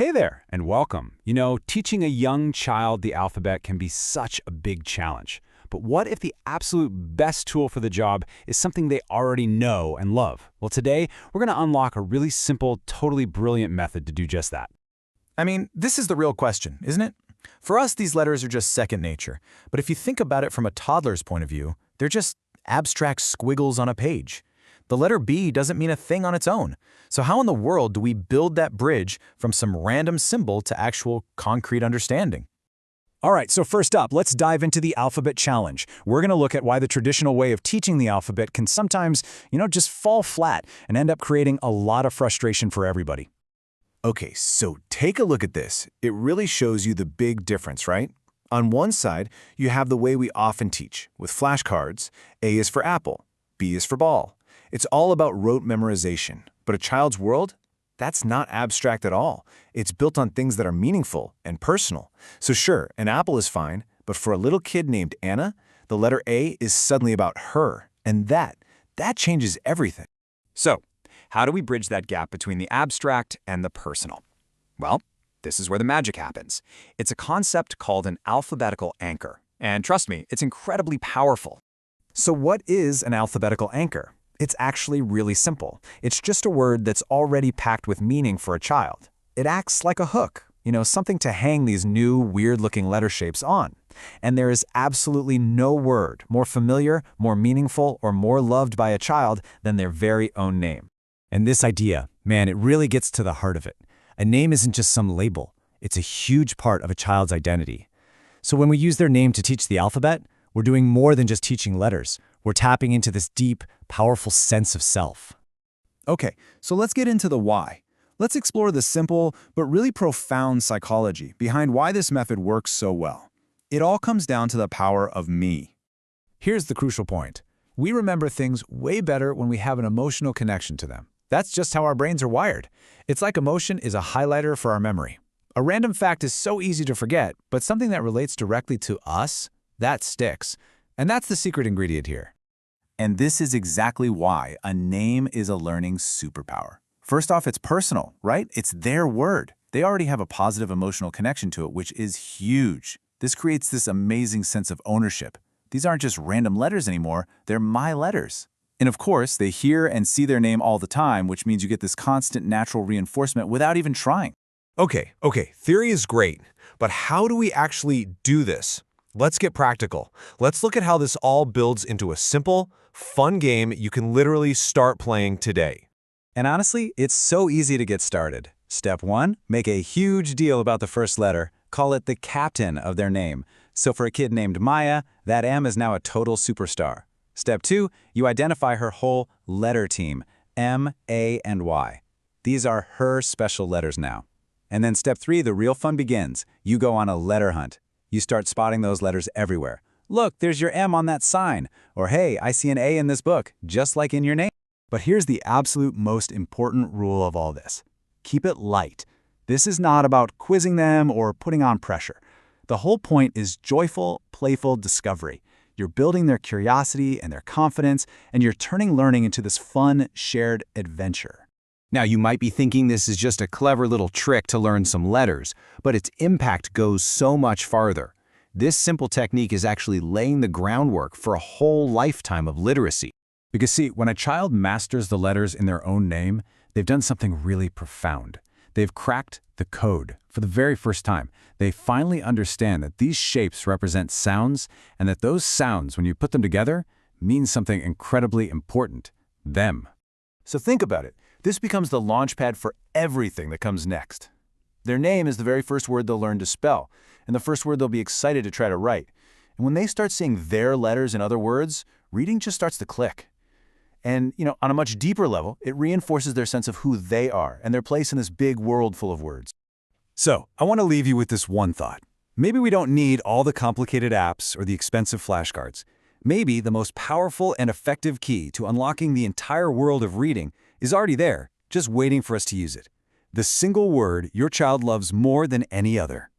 Hey there, and welcome. Teaching a young child the alphabet can be such a big challenge. But what if the absolute best tool for the job is something they already know and love? Well, today, we're going to unlock a really simple, totally brilliant method to do just that. I mean, this is the real question, isn't it? For us, these letters are just second nature. But if you think about it from a toddler's point of view, they're just abstract squiggles on a page. The letter B doesn't mean a thing on its own. So how in the world do we build that bridge from some random symbol to actual concrete understanding? All right, so first up, let's dive into the alphabet challenge. We're going to look at why the traditional way of teaching the alphabet can sometimes, just fall flat and end up creating a lot of frustration for everybody. Okay, so take a look at this. It really shows you the big difference, right? On one side, you have the way we often teach, with flashcards. A is for apple, B is for ball. It's all about rote memorization. But a child's world? That's not abstract at all. It's built on things that are meaningful and personal. So sure, an apple is fine, but for a little kid named Anna, the letter A is suddenly about her. And that changes everything. So, how do we bridge that gap between the abstract and the personal? Well, this is where the magic happens. It's a concept called an alphabetical anchor. And trust me, it's incredibly powerful. So what is an alphabetical anchor? It's actually really simple. It's just a word that's already packed with meaning for a child. It acts like a hook, something to hang these new, weird-looking letter shapes on. And there is absolutely no word more familiar, more meaningful, or more loved by a child than their very own name. And this idea, man, it really gets to the heart of it. A name isn't just some label. It's a huge part of a child's identity. So when we use their name to teach the alphabet, we're doing more than just teaching letters. We're tapping into this deep, powerful sense of self. Okay, so let's get into the why. Let's explore the simple but really profound psychology behind why this method works so well. It all comes down to the power of me. Here's the crucial point. We remember things way better when we have an emotional connection to them. That's just how our brains are wired. It's like emotion is a highlighter for our memory. A random fact is so easy to forget, but something that relates directly to us, that sticks. And that's the secret ingredient here. And this is exactly why a name is a learning superpower. First off, it's personal, right? It's their word. They already have a positive emotional connection to it, which is huge. This creates this amazing sense of ownership. These aren't just random letters anymore, they're my letters. And of course, they hear and see their name all the time, which means you get this constant natural reinforcement without even trying. Okay, theory is great, but how do we actually do this? Let's get practical. Let's look at how this all builds into a simple, fun game you can literally start playing today. And honestly, it's so easy to get started. Step 1, make a huge deal about the first letter. Call it the captain of their name. So for a kid named Maya, that M is now a total superstar. Step 2, you identify her whole letter team, M, A, and Y. These are her special letters now. And then step 3, the real fun begins. You go on a letter hunt. You start spotting those letters everywhere. Look, there's your M on that sign. Or hey, I see an A in this book, just like in your name. But here's the absolute most important rule of all this. Keep it light. This is not about quizzing them or putting on pressure. The whole point is joyful, playful discovery. You're building their curiosity and their confidence, and you're turning learning into this fun, shared adventure. Now, you might be thinking this is just a clever little trick to learn some letters, but its impact goes so much farther. This simple technique is actually laying the groundwork for a whole lifetime of literacy. Because see, when a child masters the letters in their own name, they've done something really profound. They've cracked the code for the very first time. They finally understand that these shapes represent sounds, and that those sounds, when you put them together, mean something incredibly important, them. So think about it. This becomes the launchpad for everything that comes next. Their name is the very first word they'll learn to spell, and the first word they'll be excited to try to write. And when they start seeing their letters in other words, reading just starts to click. And, on a much deeper level, it reinforces their sense of who they are and their place in this big world full of words. So, I want to leave you with this one thought. Maybe we don't need all the complicated apps or the expensive flashcards. Maybe the most powerful and effective key to unlocking the entire world of reading is already there, just waiting for us to use it. The single word your child loves more than any other.